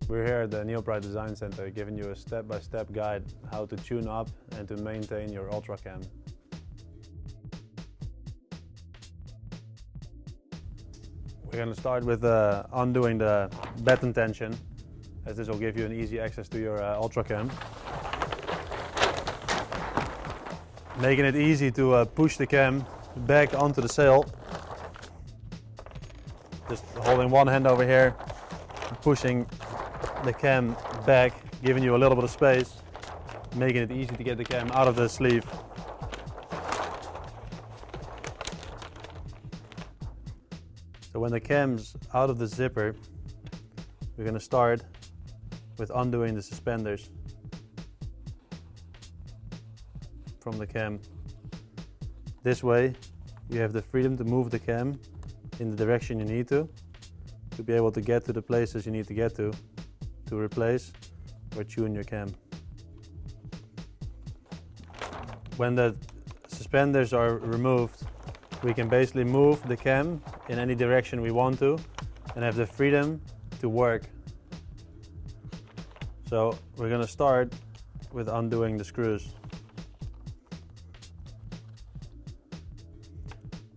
We're here at the Neopride Design Center giving you a step-by-step guide how to tune up and to maintain your UltraCam. We're going to start with undoing the baton tension, as this will give you an easy access to your UltraCam. Making it easy to push the cam back onto the sail. Just holding one hand over here, pushing the cam back, giving you a little bit of space, making it easy to get the cam out of the sleeve. So when the cam's out of the zipper, we're going to start with undoing the suspenders from the cam. This way you have the freedom to move the cam in the direction you need to be able to get to the places you need to get to replace or tune your cam. When the suspenders are removed, we can basically move the cam in any direction we want to and have the freedom to work. So we're going to start with undoing the screws.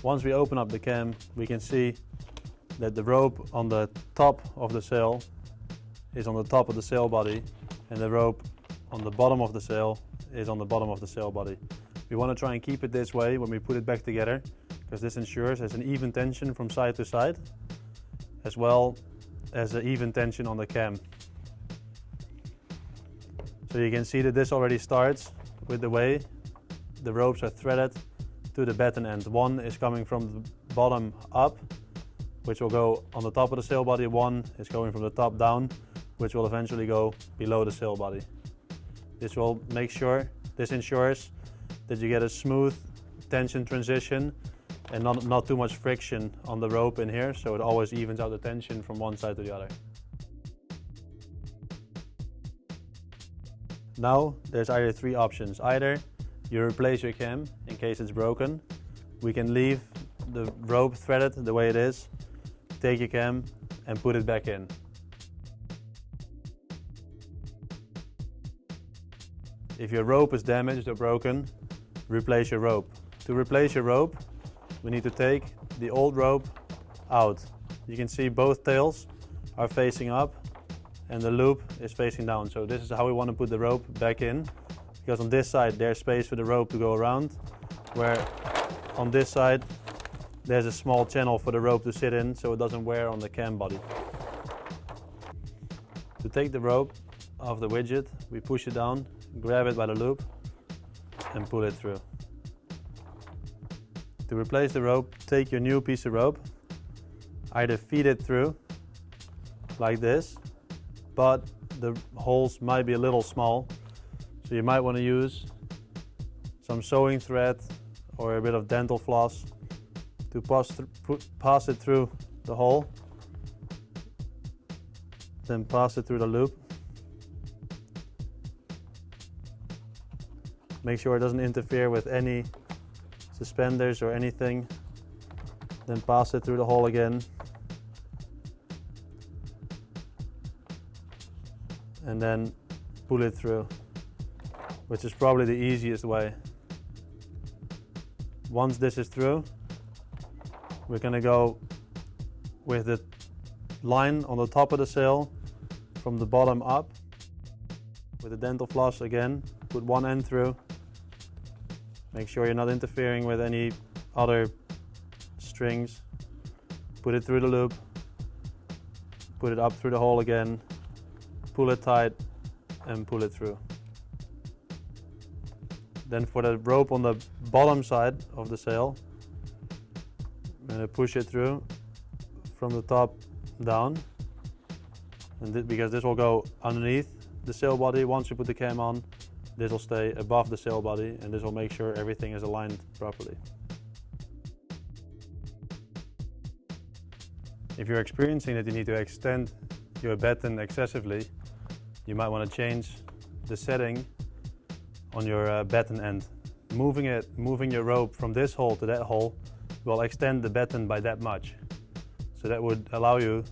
Once we open up the cam, we can see that the rope on the top of the sail is on the top of the sail body, and the rope on the bottom of the sail is on the bottom of the sail body. We want to try and keep it this way when we put it back together, because this ensures there's an even tension from side to side, as well as an even tension on the cam. So you can see that this already starts with the way the ropes are threaded to the baton end. One is coming from the bottom up, which will go on the top of the sail body. One is going from the top down, which will eventually go below the sail body. This ensures that you get a smooth tension transition and not too much friction on the rope in here, so it always evens out the tension from one side to the other. Now there's either three options. Either you replace your cam in case it's broken. We can leave the rope threaded the way it is, take your cam and put it back in. If your rope is damaged or broken, replace your rope. To replace your rope, we need to take the old rope out. You can see both tails are facing up and the loop is facing down. So this is how we want to put the rope back in, because on this side there's space for the rope to go around, where on this side there's a small channel for the rope to sit in so it doesn't wear on the cam body. To take the rope off the widget, we push it down, grab it by the loop and pull it through. To replace the rope, take your new piece of rope, either feed it through like this, but the holes might be a little small, so you might want to use some sewing thread or a bit of dental floss to pass it through the hole, then pass it through the loop. Make sure it doesn't interfere with any suspenders or anything, then pass it through the hole again, and then pull it through, which is probably the easiest way. Once this is through, we're going to go with the line on the top of the sail from the bottom up with the dental floss again. Put one end through. Make sure you're not interfering with any other strings. Put it through the loop. Put it up through the hole again. Pull it tight and pull it through. Then for the rope on the bottom side of the sail, I'm going to push it through from the top down, and because this will go underneath the sail body. Once you put the cam on, this will stay above the sail body, and this will make sure everything is aligned properly. If you're experiencing that you need to extend your baton excessively, you might want to change the setting on your baton end. Moving your rope from this hole to that hole will extend the baton by that much. So that would allow you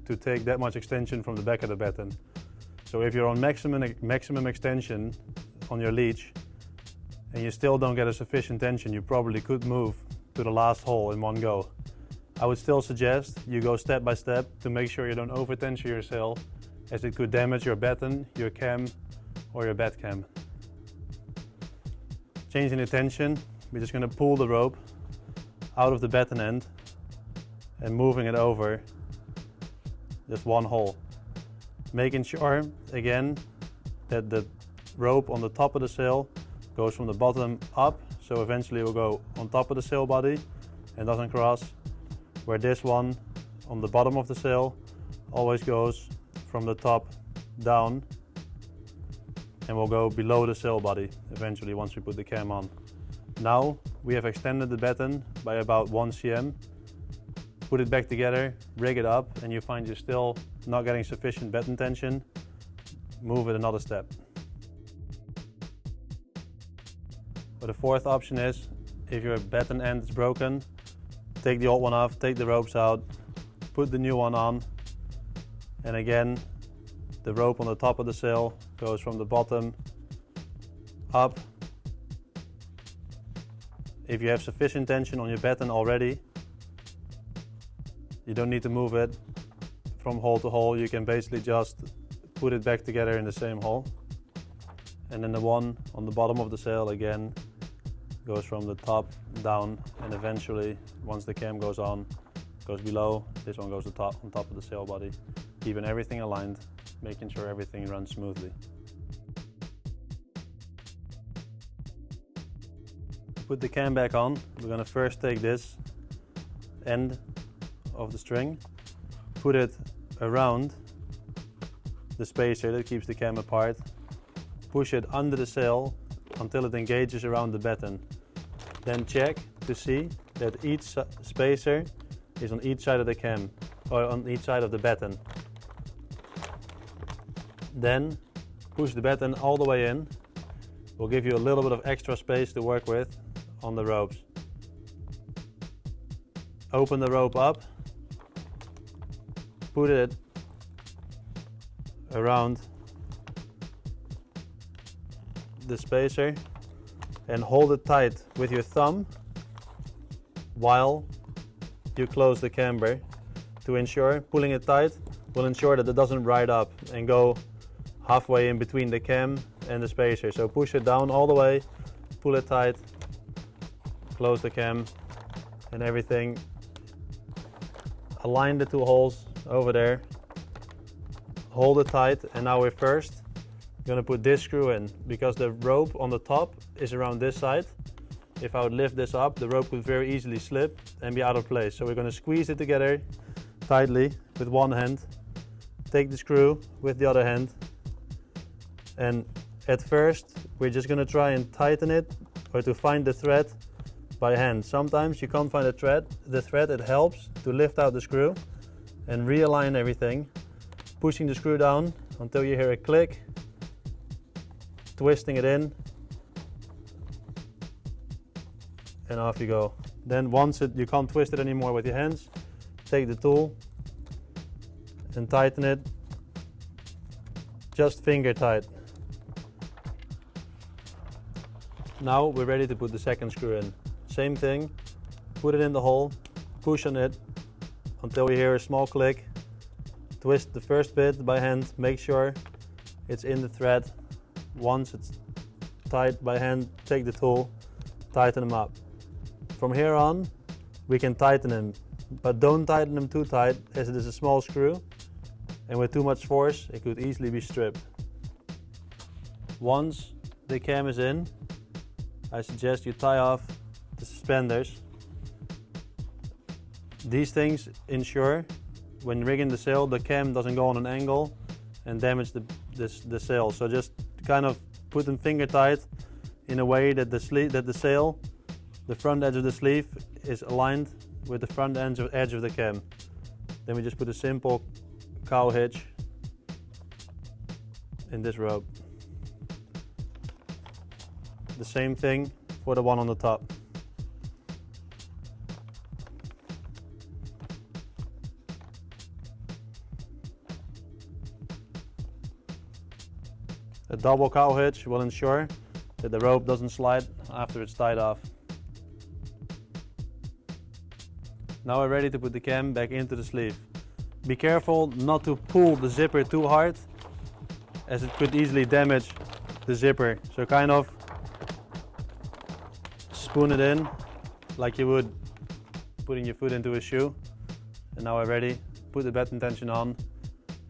to take that much extension from the back of the baton. So if you're on maximum extension on your leech and you still don't get a sufficient tension, you probably could move to the last hole in one go. I would still suggest you go step by step to make sure you don't over tension your sail, as it could damage your baton, your cam, or your bat cam. Changing the tension, we're just going to pull the rope out of the baton end and moving it over just one hole. Making sure, again, that the rope on the top of the sail goes from the bottom up, so eventually it will go on top of the sail body and doesn't cross, where this one on the bottom of the sail always goes from the top down and will go below the sail body eventually once we put the cam on. Now we have extended the baton by about 1 cm. Put it back together, rig it up, and you find you're still not getting sufficient baton tension, move it another step. But the fourth option is, if your baton end is broken, take the old one off, take the ropes out, put the new one on, and again, the rope on the top of the sail goes from the bottom up. If you have sufficient tension on your baton already, you don't need to move it from hole to hole. You can basically just put it back together in the same hole. And then the one on the bottom of the sail again goes from the top down, and eventually, once the cam goes on, goes below. This one goes on top of the sail body, keeping everything aligned, making sure everything runs smoothly. To put the cam back on, we're going to first take this end of the string, put it around the spacer that keeps the cam apart, push it under the sail until it engages around the baton. Then check to see that each spacer is on each side of the cam, or on each side of the baton. Then push the baton all the way in. Will give you a little bit of extra space to work with on the ropes. Open the rope up, put it around the spacer and hold it tight with your thumb while you close the camber to ensure pulling it tight will ensure that it doesn't ride up and go halfway in between the cam and the spacer. So push it down all the way, pull it tight, close the cam and everything. Align the two holes over there, hold it tight, and now we're first going to put this screw in, because the rope on the top is around this side. If I would lift this up, the rope could very easily slip and be out of place. So we're going to squeeze it together tightly with one hand, take the screw with the other hand, and at first we're just going to try and tighten it, or to find the thread by hand. Sometimes you can't find the thread, it helps to lift out the screw and realign everything, pushing the screw down until you hear a click, twisting it in, and off you go. Then once you can't twist it anymore with your hands, take the tool and tighten it just finger tight. Now we're ready to put the second screw in. Same thing, put it in the hole, push on it until you hear a small click, twist the first bit by hand, make sure it's in the thread. Once it's tight by hand, take the tool, tighten them up. From here on, we can tighten them, but don't tighten them too tight, as it is a small screw, and with too much force, it could easily be stripped. Once the cam is in, I suggest you tie off the suspenders. These things ensure, when rigging the sail, the cam doesn't go on an angle and damage the sail. So just kind of put them finger tight in a way that the sail, the front edge of the sleeve, is aligned with the front edge of the cam. Then we just put a simple cow hitch in this rope. The same thing for the one on the top. A double cow hitch will ensure that the rope doesn't slide after it's tied off. Now we're ready to put the cam back into the sleeve. Be careful not to pull the zipper too hard, as it could easily damage the zipper. So kind of spoon it in like you would putting your foot into a shoe. And now we're ready. Put the baton tension on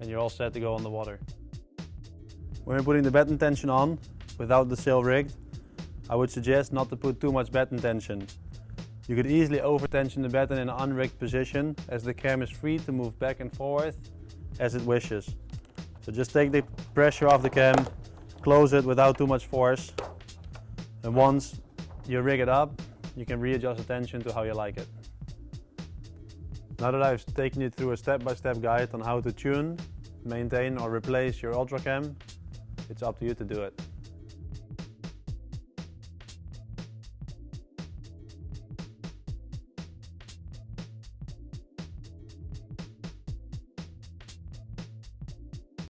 and you're all set to go on the water. When you're putting the baton tension on without the sail rigged, I would suggest not to put too much baton tension. You could easily over-tension the baton in an unrigged position, as the cam is free to move back and forth as it wishes. So just take the pressure off the cam, close it without too much force, and once you rig it up, you can readjust the tension to how you like it. Now that I've taken you through a step-by-step guide on how to tune, maintain or replace your Ultra Cam, it's up to you to do it.